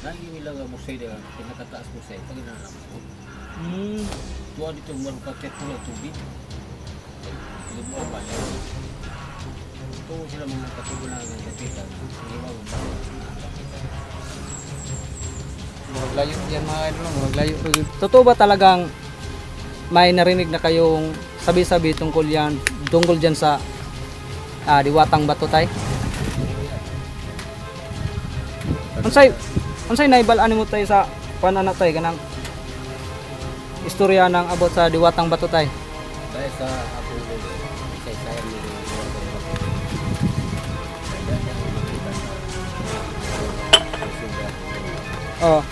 Lagi nila nga musay na pinakataas musay pag inanam ko. Hmm. Tuwa dito man paket ko ng tubig. Lumo pa niya. Ito sila mga katugunan ng kapitan. Hindi ba Maglayo yan mga idol, maglayo. Totoo ba talagang may narinig na kayong sabi-sabi tungkol dyan sa Diwatang Bato tay? Unsay naibalaan mo tay sa panana tay kanang istorya ng about sa Diwatang Bato tay? kaya sa ako isa-isa yan nila. Oh.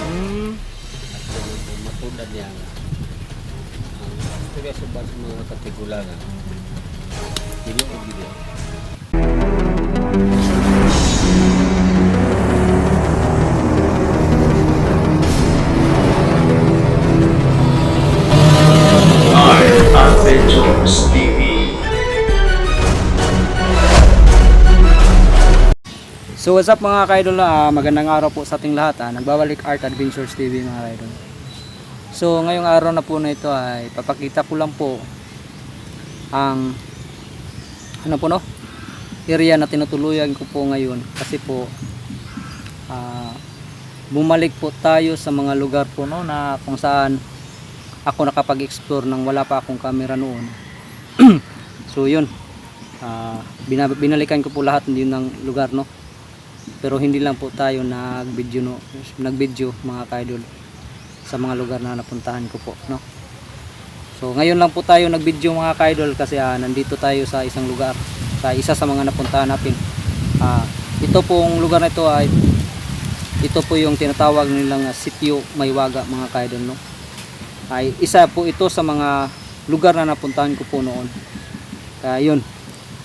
Hmm. Matulad niya ang istorya sa mga katigulangan. Hindi ko gila. Adventures TV. So what's up mga ka-idol, magandang araw po sa ating lahat. Nagbabalik Art Adventures TV mga ka-idol. So ngayong araw na po na ito ay papakita ko lang po ang area na tinutuluyan ko po ngayon, kasi po bumalik po tayo sa mga lugar po na kung saan ako nakapag-explore nang wala pa akong camera noon. So yun, binalikan ko po lahat din ng lugar pero hindi lang po tayo nag-video mga ka-idol sa mga lugar na napuntahan ko po So ngayon lang po tayo nag-video mga ka-idol kasi nandito tayo sa isang lugar, sa isa sa mga napuntahan natin. Ito pong lugar na ito ay ito po yung tinatawag nilang Sitio Maywaga mga ka-idol ay isa po ito sa mga lugar na napuntahan ko po noon. Kaya yun,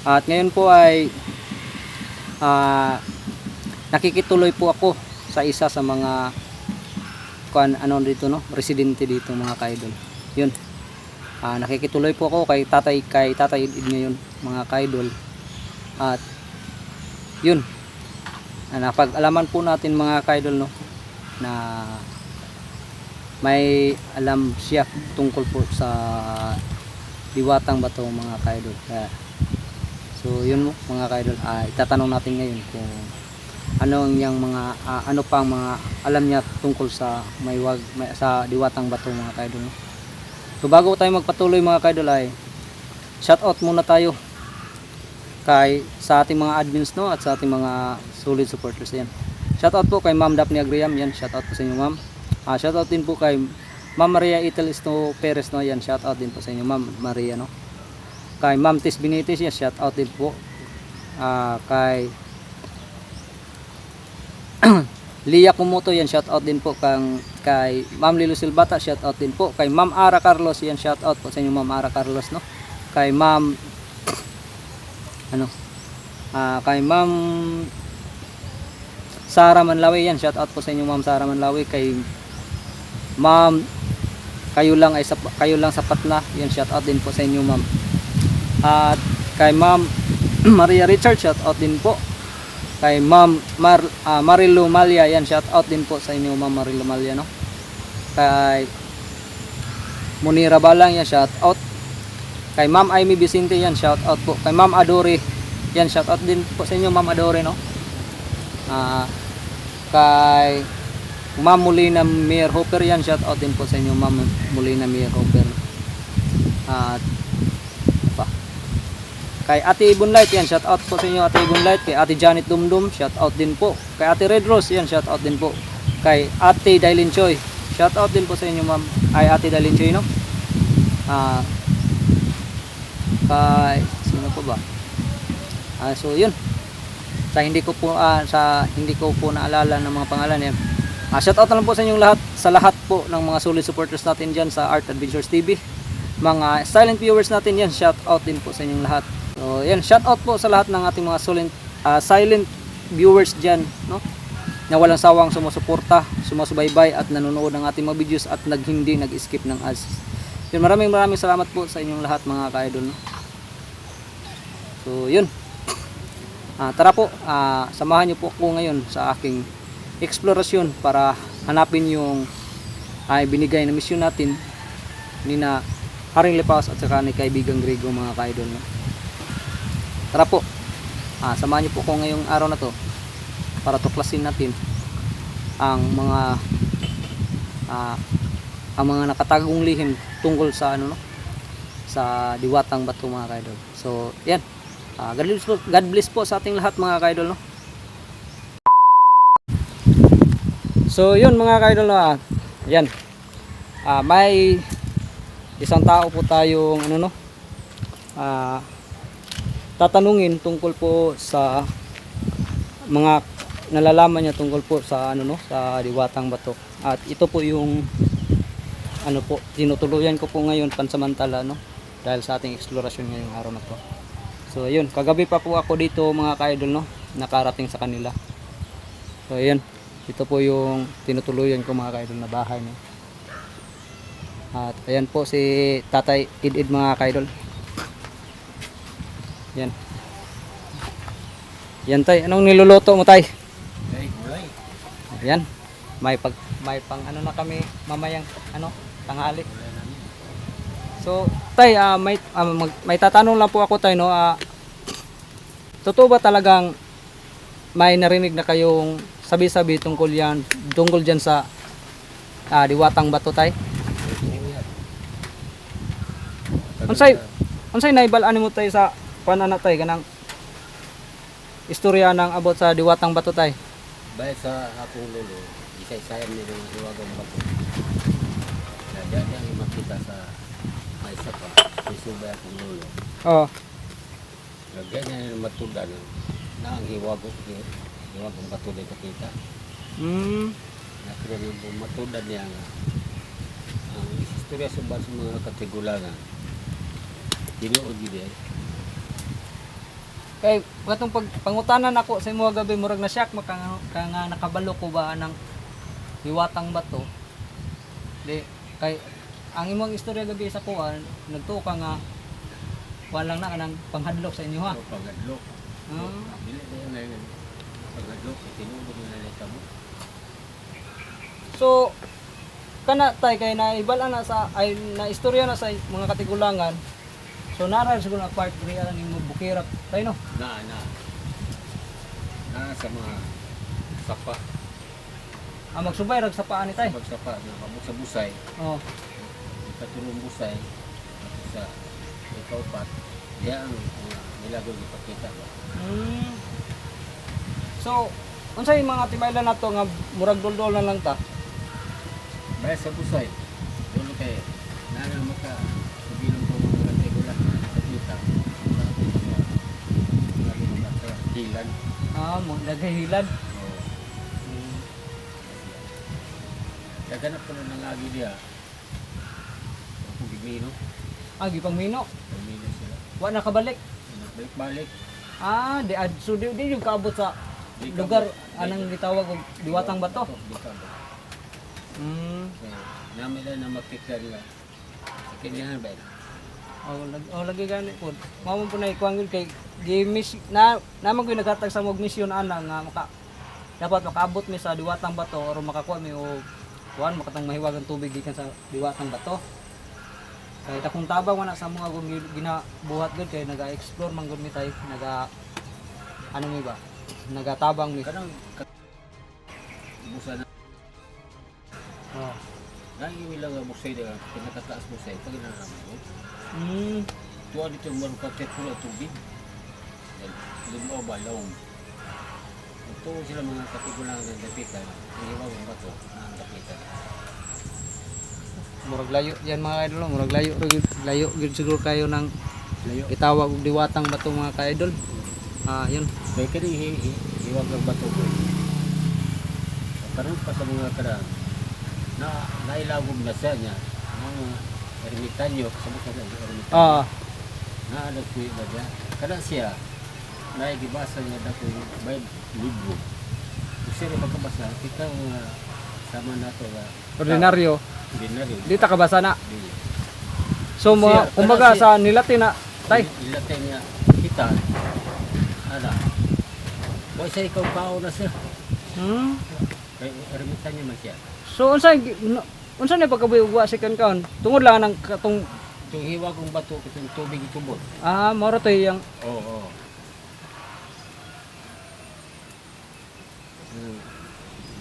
at ngayon po ay nakikituloy po ako sa isa sa mga residente dito mga ka-idol. Yun, nakikituloy po ako kay tatay Id ngayon mga ka-idol. At yun, napag-alaman po natin mga ka-idol na may alam siya tungkol po sa Diwatang Bato mga ka-idol. So yun mga ka-idol, itatanong natin ngayon kung ano yung mga ano pang mga alam niya tungkol sa sa Diwatang Bato mga ka-idol. So bago tayo magpatuloy mga ka-idol ay shout out muna tayo sa ating mga admins at sa ating mga solid supporters yan. Shout out po kay Ma'am Daphne Agriam, yan, shout out po sa inyo ma'am. Shout out din po kay Ma'am Maria Italisto Perez yan, shout out din po sa inyo Ma'am Maria Kay Ma'am Tis Benitez, yan, shout out din po. Kay Lia Kumoto, yan, shout out din po kay Ma'am Lilo Silbata, shout out din po. Kay Ma'am Ara Carlos, yan, shout out po sa inyo Ma'am Ara Carlos Kay Ma'am kay Ma'am Sara Manlawi, yan, shout out po sa inyo Ma'am Sara Manlawi. Kay Ma'am kayo lang sapat na, yan, shout out din po sa inyo Ma'am. At kay Ma'am Maria Richard, shout out din po. Kay Ma'am Marilu Malia, yan, shout out din po sa inyo Ma'am Marilu Malia Kay Munira Balang, yan, shout out. Kay Ma'am Amy Vicente, yan, shout out po. Kay Ma'am Adore, yan, shout out din po sa inyo Ma'am Adore kay Ma'am Molina Mayor Hopper, yan, shout out din po sa inyo Ma'am Molina Mayor Hopper. At kay Ate Ibon Light, yan, shout out po sa inyo Ate Ibon Light. Kay Ate Janet Dumdum, shout out din po. Kay Ate Red Rose, yan, shout out din po. Kay Ate Dailin Choy, shout out din po sa inyo Ma'am ay Ate Dailin Choy kay sino po ba? So yun, sa hindi ko po naalala ng mga pangalan yan. Shout out na lang po sa inyong lahat po ng mga solid supporters natin dyan sa Art Adventures TV. Mga silent viewers natin yan, shout out din po sa inyong lahat. So yan, shout out po sa lahat ng ating mga silent viewers dyan na walang sawang sumusuporta, sumusubaybay at nanonood ng ating mga videos at hindi nag-skip ng ads. Yun, maraming salamat po sa inyong lahat mga ka-idol So yun. Tara po, samahan niyo po ako ngayon sa aking eksplorasyon para hanapin yung binigay na misyon natin ni na Haring Lipaos at saka ni kaibigang Grego, mga ka-idol, no? Tara po, samahan niyo po ako ngayong araw na to para tuklasin natin ang mga nakatagong lihim tungkol sa sa Diwatang Bato, mga ka-idol. So yan, God bless po sa ating lahat, mga ka-idol, no? So yun, mga ka-idol, yan, may isang tao po tayong tatanungin tungkol po sa mga nalalaman niya tungkol po sa sa Diwatang Bato. At ito po yung tinutuluyan ko po ngayon pansamantala, dahil sa ating eksplorasyon ngayong araw na to. So ayun, kagabi pa po ako dito, mga ka-idol, nakarating sa kanila. So ayun, ito po yung tinutuluyan ko, mga ka-idol, na bahay, no? At ayan po si Tatay Idid, mga ka-idol. Yan. Yan, tay, anong niluluto mo, tay? Ay, gulay. Ayan. May pang na kami mamayang tanghali. So, tay, may tatanong lang po ako, tay, no. Totoo ba talagang may narinig na kayong sabi-sabi tungkol diyan sa Diwatang Bato, tay? Unsay naibalaan mo, tay, sa tay kanang istorya ng abot sa Diwatang Bato, tay? Bayan sa akong lolo, isa-isayan nila yung Diwatang Bato. Diyan yung makita sa may isa pa, isubay akong lolo. Oo. Diyan yung matuda na ang Diwatang Bato dito kita. Nakita yung matuda niya ang istorya sa mga katigulangan. Tinuod gid ay. Kay katong pangutanan ako sa imo gabi, murag na shock nga nakabalo ko ba ng Diwatang Bato. Di kay ang imong istorya gabi sa kuan, nagtuo ka nga walang na kanang panghadlok sa inyo, ha. Panghadlok. Dili na ngayon. Panghadlok tinuod nila nila mo. So kana tay kay naibal na na istorya na sa mga katigulangan. So naran siguro na part real ning bukirap tay, no? Na sa mga sapa. Magsubay rag sa paa ni tay. Magsapa na mabuk sa busay. Oh. Ikatulong busay sa ikaupat. Diya ang nilagod ipakita ba. So unsay mga timaylan nato nga murag duldol na lang ta? Bayan sa busay. Dulo kay nana maka sabihin ko mga katigulan sa kita. Hilan. Mo nagahilad. Oo. Kaganap ko na nangagi dia. Ako gimino. Gipang mino. Gimino sila. Wa na kabalik. Balik-balik. So di yung kaabot sa lugar anang gitawag og Diwatang Bato. Namin na makita nila. Kinihan ba? Lagi gani po. Mao po na ikuang kay gimis na naman ko naghatag sa mog misyon ana nga dapat makaabot mi sa Diwatang Bato or makakuha mi og kuan makatang mahiwagang tubig gikan sa Diwatang Bato. Kay takong tabang wala sa mga kung ginabuhat gud kay naga-explore man gud mi tay, mi ba? Nagatabang mi. Kanang busa na. Nang ilang busay na pinakataas busay pag inaraman mo. Tuwa dito mo kaket pula tubig. Lumo ba laom. Ito sila mga katigulangan ng dapitan. Hindi ba ang bato ang dapitan. Murag layo yan, mga idol, murag layo gid siguro kayo ng itawag og Diwatang Bato, mga ka-idol. Yun. Kaya kini hiwag ang bato ko. Karon pa sa mga karang na nailagom na siya niya ang ermitanyo sa mga ermitanyo. Na ano ko ba diya? Kada siya naigibasa niya dako bay libro. Kasi rin magkabasa kita sama nato nga Ordinaryo. Ordinaryo. Di ta kabasa na. Di. So kumbaga sa nilatin na Tay. Ilatay niya kita. Ada. Kung sa ikaw kao na siya. Kay ermitan niya man siya. So unsa na pagkabuhi second count? Tungod lang ng katong Itong hiwa kong bato, itong tubig itubod. moro to yang Oo.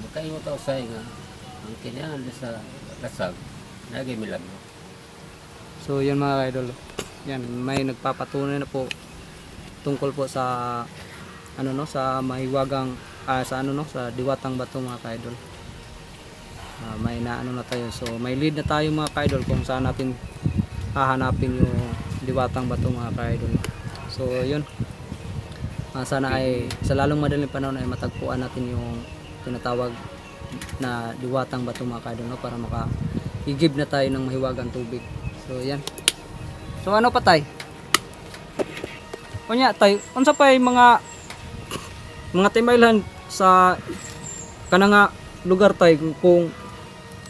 Makaingo tao sa nga, ang kinayangan sa lasag, nagay milagro. So yun mga kaidol. Yan, may nagpapatunay na po tungkol po sa ano no, sa mahiwagang sa ano no, sa diwatang bato mga kaidol. May naano na tayo. So may lead na tayo mga kaidol kung saan natin hahanapin yung diwatang bato mga kaidol. So yun. Sana ay sa lalong madaling panahon ay matagpuan natin yung tinatawag na diwatang bato mga kaidol no, para makaigib na tayo ng mahiwagang tubig. So yan. So ano pa tay? Unya tay, unsa pa yung mga timaylan sa kanang lugar tay kung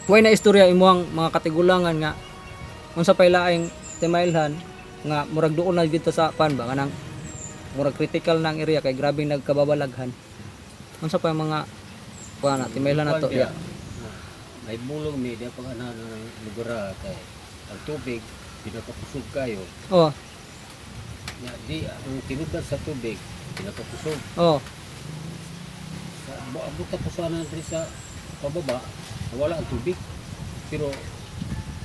way na istorya imuhang mga katigulangan nga unsa pay laing timailhan nga murag duol na dito sa pan ba kanang murag critical na ang area kay grabe nagkababalaghan. Unsa pa mga kuana timailhan nato ya. May bulong mi di pag ana ng lugar kay ang tubig pinakapusog kayo. Oh. Ya di ang tinudan sa tubig pinakapusog. Oh. Abot ta sana diri sa pababa wala ang tubig. Pero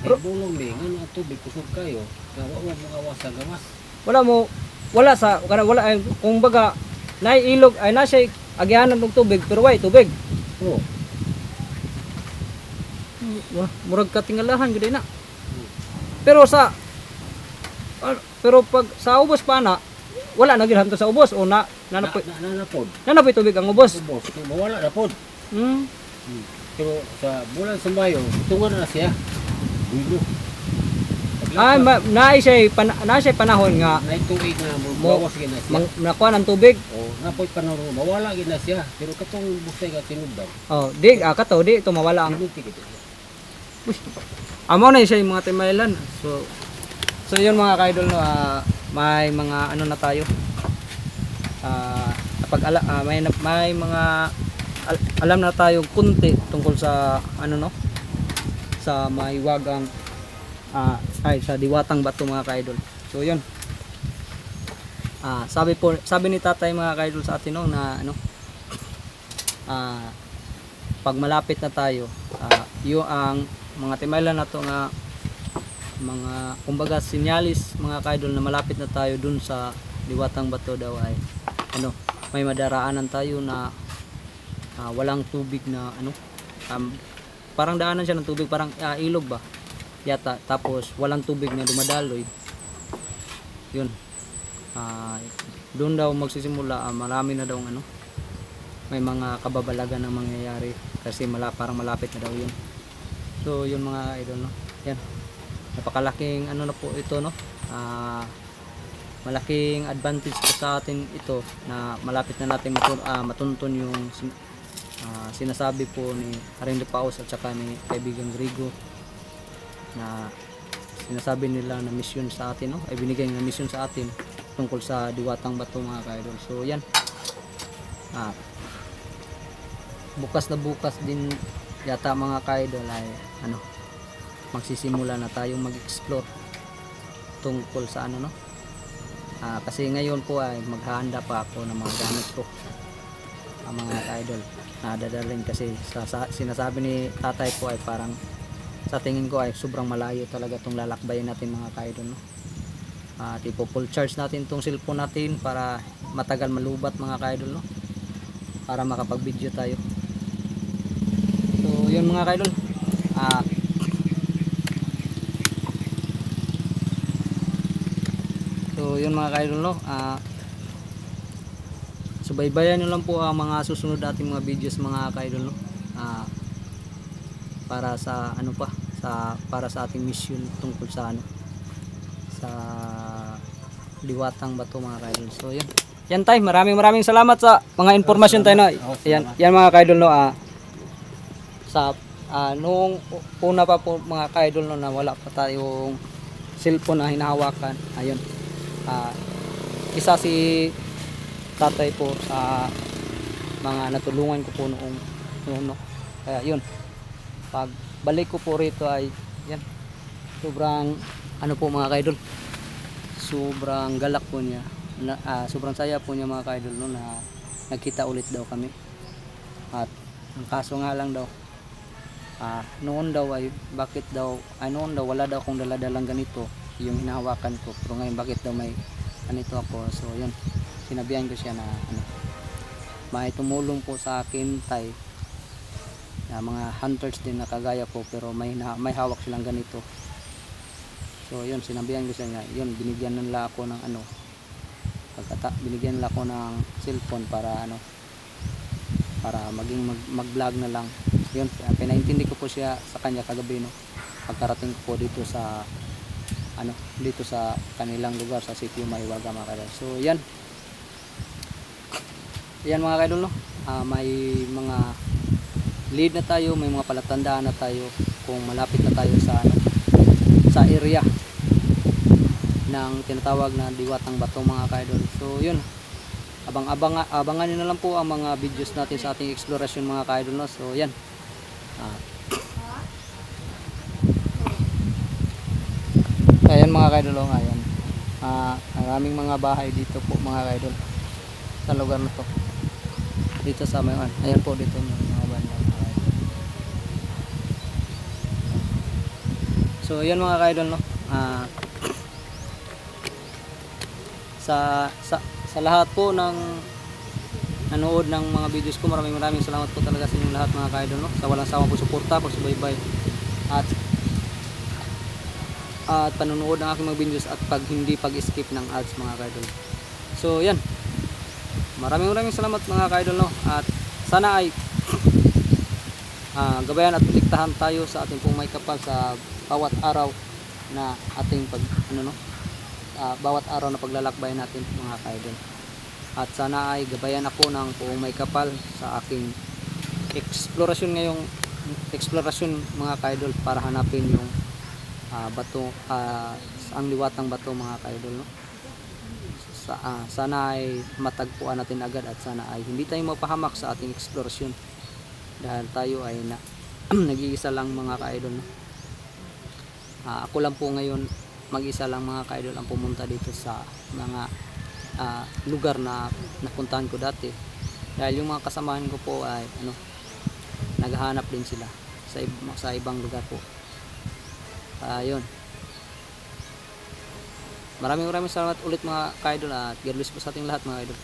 may bulong mi nga ang tubig kusog kayo nga wa mo awas sa gamas. Wala kung baga nay ilog ay na siya agyanan ng tubig pero way tubig. Oo. Murag katingalahan gid na. Pero pag sa ubos pa na wala na gid hanto sa ubos o nanapoy tubig ang ubos. Ubos mawala na pod. Pero sa bulan sa Mayo tungo na siya. Dulo. Naay siya panahon nga Nay tuig na bawas gid na siya. nakuha ng tubig. Oh, napoy panahon mawala gid na siya. Pero katong busay ka tinudan. Oh, di kato di ito mawala ang. Amo na siya yung mga timaylan. So yun mga kaidol no, may mga ano na tayo. May mga alam na tayo kunti tungkol sa ano no, sa mahiwagang sa diwatang bato mga kaidol. So yun. Sabi ni tatay mga kaidol sa atin no, na ano pag malapit na tayo yung ang mga timaylan nato nga mga kumbaga sinyalis mga kaidol na malapit na tayo dun sa diwatang bato daw ay ano, may madaraanan tayo na walang tubig na ano, parang daanan siya ng tubig, parang ilog ba yata, tapos walang tubig na dumadaloy yun. Doon daw magsisimula, marami na daw ano, may mga kababalagan na mangyayari kasi parang malapit na daw yun. So yun mga idol no, yan, napakalaking ano na po ito no, malaking advantage po sa atin ito na malapit na natin matuntun yung sinasabi po ni Haring Lipaos at saka ni kaibigang Grigo na sinasabi nila na mission sa atin no, ay binigay na mission sa atin tungkol sa diwatang bato mga kaidol. So yan, bukas na bukas din yata mga kaidol ay ano, magsisimula na tayong mag-explore tungkol sa ano no, kasi ngayon po ay maghahanda pa ako ng mga gamit ko mga kaidol na dadalhin kasi sinasabi ni tatay ko ay parang sa tingin ko ay sobrang malayo talaga itong lalakbayin natin mga kaidol no. Tipo full charge natin itong cellphone natin para matagal malubat mga kaidol no, para makapag video tayo. So yun mga kaidol, so yun mga kaidol no, subaybayan nyo lang po ang mga susunod nating mga videos mga kaidol no, para sa ano pa, para sa ating mission tungkol sa ano, sa diwatang bato mga kaidol. So yan tay, maraming salamat sa mga impormasyon tayo no. Yan mga kaidol no, sa noong una pa po mga kaidol no, na wala pa tayong cellphone na hinahawakan, ayun, Ah, isa si tatay po sa mga natulungan ko po noon, no. Kaya yun, pag balik ko po rito ay yan, sobrang ano po mga kaidol, sobrang galak po niya sobrang saya po niya mga kaidol, no, na nagkita ulit daw kami. At ang kaso nga lang daw, noon daw ay noon daw wala daw akong daladalang ganito yung hinahawakan ko, pero ngayon bakit daw may ganito ako. So yun, sinabihan ko siya na may tumulong po sa akin tay, na mga hunters din na kagaya ko, pero may hawak silang ganito. So yun, sinabihan ko siya nga, yun, binigyan nila ako ng binigyan nila ako ng cellphone para maging mag-vlog na lang. Yun, pinaintindi ko po siya sa kanya kagabi, no, pagkarating ko po dito sa kanilang lugar sa sitio Mahiwaga mga kaidol. So yan mga kaidol, no, may mga lead na tayo, may mga palatandaan na tayo kung malapit na tayo sa area ng tinatawag na Diwatang Bato mga kaidol. So yun, abangan nyo na lang po ang mga videos natin sa ating exploration mga kaidol, no. So yan, ayan mga kaidol, ayan, maraming mga bahay dito po mga kaidol sa lugar na to, dito sa Mayon. Ayan po dito mga banda mga kaidol. So ayan mga kaidol, no, sa lahat po ng nanood ng mga videos ko, maraming salamat po talaga sa inyong lahat mga kaidol, no, sa walang sawang suporta, pagsubaybay at panonood ng aking mga videos, at hindi pag-skip ng ads mga kaidol. So yan, maraming salamat mga kaidol, no, at sana ay gabayan at protektahan tayo sa ating pong may kapal sa bawat araw na ating bawat araw na paglalakbay natin mga kaidol. At sana ay gabayan ako ng buong may kapal sa aking explorasyon mga kaidol, para hanapin yung bato, ang liwatang bato mga kaidol, no. Sana ay matagpuan natin agad, at sana ay hindi tayo mapahamak sa ating explorasyon, dahil tayo ay nag-iisa lang mga kaidol, no. Ako lang po ngayon, mag-isa lang mga kaidol ang pumunta dito sa mga lugar na napuntahan ko dati, dahil yung mga kasamahan ko po ay naghahanap din sila sa ibang lugar po. Yun, maraming salamat ulit mga kaidol, at God bless po sa ating lahat mga kaidol.